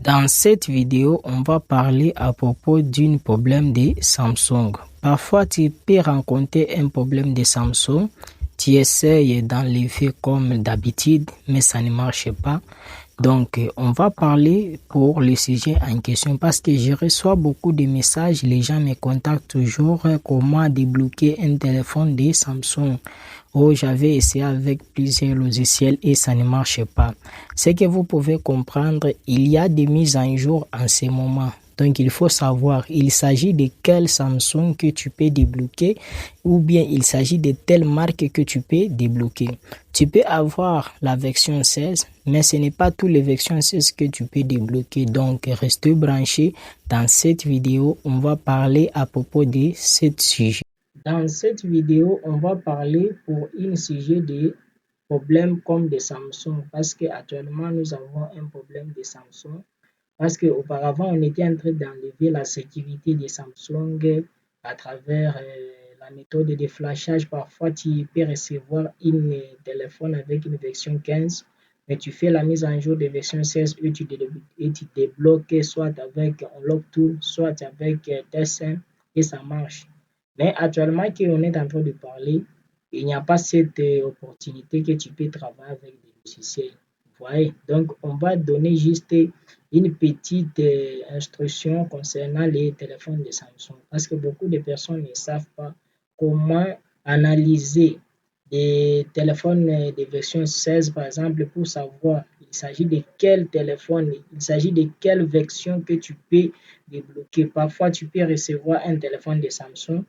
Dans cette vidéo, on va parler à propos d'un problème de Samsung. Parfois, tu peux rencontrer un problème de Samsung. Tu essayes d'enlever comme d'habitude, mais ça ne marche pas. Donc, on va parler pour le sujet en question parce que je reçois beaucoup de messages. Les gens me contactent toujours comment débloquer un téléphone de Samsung. Oh, j'avais essayé avec plusieurs logiciels et ça ne marche pas. Ce que vous pouvez comprendre, il y a des mises en jour en ce moment. Donc, il faut savoir, il s'agit de quel Samsung que tu peux débloquer ou bien il s'agit de telle marque que tu peux débloquer. Tu peux avoir la version 16, mais ce n'est pas toutes les versions 16 que tu peux débloquer. Donc, restez branchés. Dans cette vidéo, on va parler à propos de ce sujet. Dans cette vidéo, on va parler pour un sujet de problèmes comme de Samsung parce qu'actuellement, nous avons un problème de Samsung. Parce qu'auparavant, on était en train d'enlever la sécurité de Samsung à travers la méthode de flashage. Parfois, tu peux recevoir un téléphone avec une version 15, mais tu fais la mise en jour de version 16 et tu débloques soit avec Unlock Tool, soit avec TSM et ça marche. Mais actuellement, qu'on est en train de parler, il n'y a pas cette opportunité que tu peux travailler avec des logiciels. Vous voyez? Donc, on va donner juste une petite instruction concernant les téléphones de Samsung parce que beaucoup de personnes ne savent pas comment analyser des téléphones de version 16 par exemple pour savoir il s'agit de quel téléphone, il s'agit de quelle version que tu peux débloquer. Parfois, tu peux recevoir un téléphone de Samsung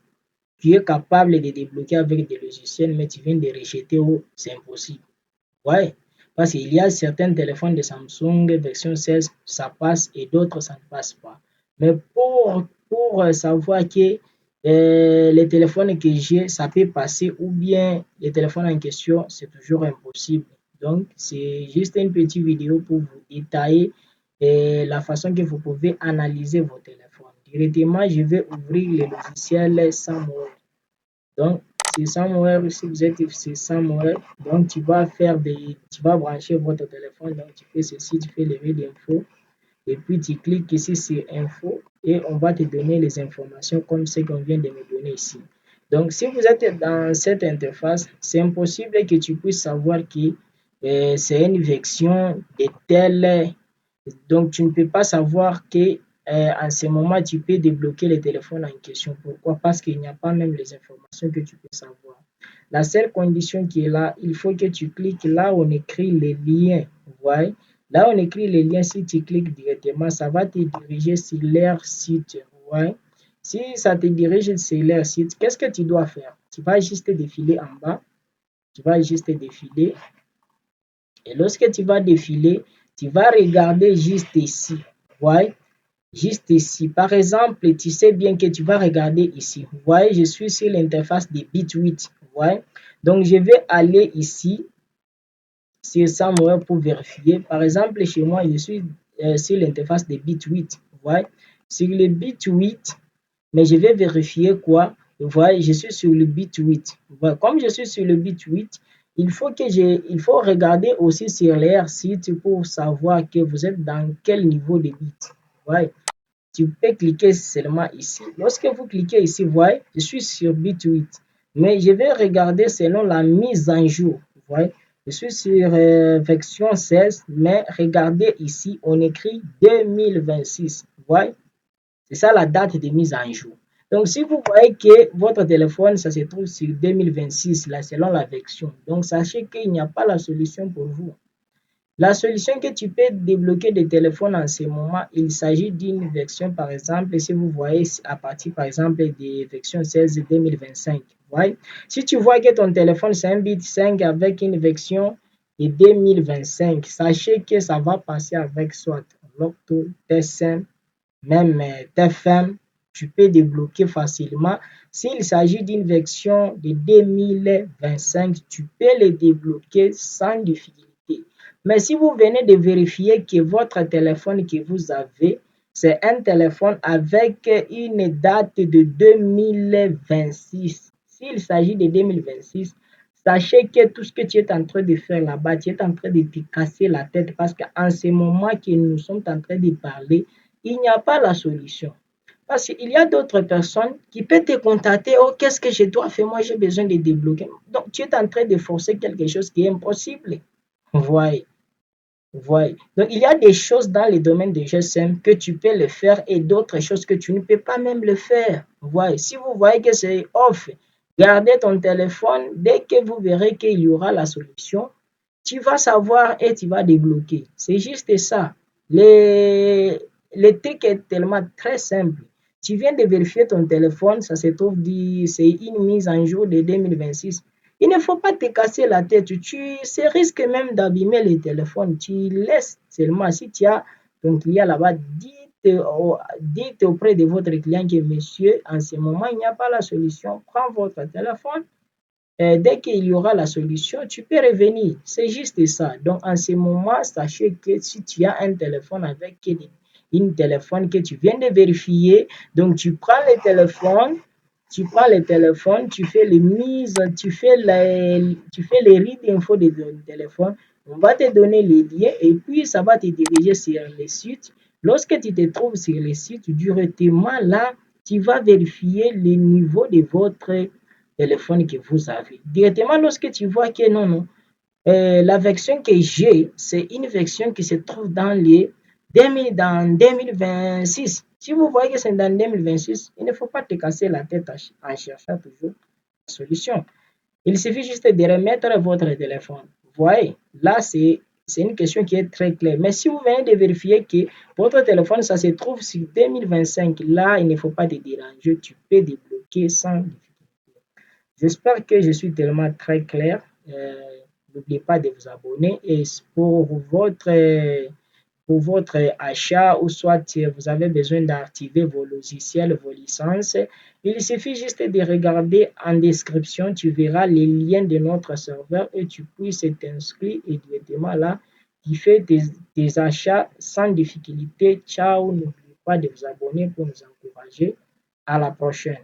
qui est capable de débloquer avec des logiciels, mais tu viens de rejeter ou c'est impossible. Ouais, parce qu'il y a certains téléphones de Samsung version 16, ça passe et d'autres, ça ne passe pas. Mais pour savoir que les téléphones que j'ai, ça peut passer ou bien les téléphones en question, c'est toujours impossible. Donc, c'est juste une petite vidéo pour vous détailler la façon que vous pouvez analyser vos téléphones. Directement, je vais ouvrir le logiciel SAMware. Donc, c'est SAMware, si vous êtes c'est SAMware, donc tu vas brancher votre téléphone, donc tu fais ceci, tu fais lever d'infos, et puis tu cliques ici sur info, et on va te donner les informations comme ce qu'on vient de me donner ici. Donc, si vous êtes dans cette interface, c'est impossible que tu puisses savoir que c'est une version de telle. Donc, tu ne peux pas savoir que en ce moment, tu peux débloquer le téléphone en question. Pourquoi? Parce qu'il n'y a pas même les informations que tu peux savoir. La seule condition qui est là, il faut que tu cliques là où on écrit les liens. Vous voyez? Là où on écrit les liens, si tu cliques directement, ça va te diriger sur leur site. Vous voyez? Si ça te dirige sur leur site, qu'est-ce que tu dois faire? Tu vas juste défiler en bas. Tu vas juste défiler. Et lorsque tu vas défiler, tu vas regarder juste ici. Vous voyez? Juste ici. Par exemple, tu sais bien que tu vas regarder ici. Vous voyez, je suis sur l'interface de Bit8. Vous voyez? Donc, je vais aller ici sur SAMware pour vérifier. Par exemple, chez moi, je suis sur l'interface de Bit8. Vous voyez? Sur le Bit8, mais je vais vérifier quoi? Vous voyez, je suis sur le Bit8. Voilà. Comme je suis sur le Bit8, il faut regarder aussi sur leur site pour savoir que vous êtes dans quel niveau de bit. Voyez. Tu peux cliquer seulement ici. Lorsque vous cliquez ici, vous voyez, je suis sur Bit8. Mais je vais regarder selon la mise en jour. Vous voyez, je suis sur version 16, mais regardez ici, on écrit 2026. Vous voyez? C'est ça la date de mise en jour. Donc, si vous voyez que votre téléphone, ça se trouve sur 2026, là, selon la version, donc sachez qu'il n'y a pas la solution pour vous. La solution que tu peux débloquer des téléphones en ce moment, il s'agit d'une version, par exemple, si vous voyez à partir, par exemple, des versions 16 2025. Voyez? Si tu vois que ton téléphone, c'est un bit 5 avec une version de 2025, sachez que ça va passer avec soit Locto, TSM, même TFM, tu peux débloquer facilement. S'il s'agit d'une version de 2025, tu peux le débloquer sans difficulté. Mais si vous venez de vérifier que votre téléphone que vous avez, c'est un téléphone avec une date de 2026. S'il s'agit de 2026, Sachez que tout ce que tu es en train de faire là-bas, tu es en train de te casser la tête parce qu'en ce moment que nous sommes en train de parler, il n'y a pas la solution. Parce qu'il y a d'autres personnes qui peuvent te contacter, oh, qu'est-ce que je dois faire? Moi, j'ai besoin de débloquer. Donc, tu es en train de forcer quelque chose qui est impossible. Voyez. Voyez. Donc, il y a des choses dans le domaine de GSM que tu peux le faire et d'autres choses que tu ne peux pas même le faire. Voyez. Si vous voyez que c'est off, gardez ton téléphone. Dès que vous verrez qu'il y aura la solution, tu vas savoir et tu vas débloquer. C'est juste ça. Le truc est tellement très simple. Tu viens de vérifier ton téléphone, ça se trouve dit, c'est une mise en jour de 2026. Il ne faut pas te casser la tête. C'est risque même d'abîmer le téléphone. Tu laisses seulement. Si tu as ton client là-bas, dites auprès de votre client que monsieur, en ce moment, il n'y a pas la solution. Prends votre téléphone. Dès qu'il y aura la solution, tu peux revenir. C'est juste ça. Donc, en ce moment, sachez que si tu as un téléphone avec une téléphone que tu viens de vérifier, donc tu prends le téléphone, tu fais les mises, tu fais les read d'infos de ton téléphone. On va te donner les liens et puis ça va te diriger sur les sites. Lorsque tu te trouves sur les sites, directement là, tu vas vérifier le niveau de votre téléphone que vous avez. Directement, lorsque tu vois que non, non, la version que j'ai, c'est une version qui se trouve dans 2026. Si vous voyez que c'est dans 2026, il ne faut pas te casser la tête en cherchant toujours la solution. Il suffit juste de remettre votre téléphone. Vous voyez, là, c'est une question qui est très claire. Mais si vous venez de vérifier que votre téléphone, ça se trouve sur 2025, là, il ne faut pas te déranger. Tu peux débloquer sans difficulté. J'espère que je suis tellement très clair. N'oubliez pas de vous abonner et pour votre achat ou soit vous avez besoin d'activer vos logiciels, vos licences, il suffit juste de regarder en description, tu verras les liens de notre serveur et tu puisses t'inscrire et directement là, tu fais des achats sans difficulté. Ciao, n'oubliez pas de vous abonner pour nous encourager. À la prochaine.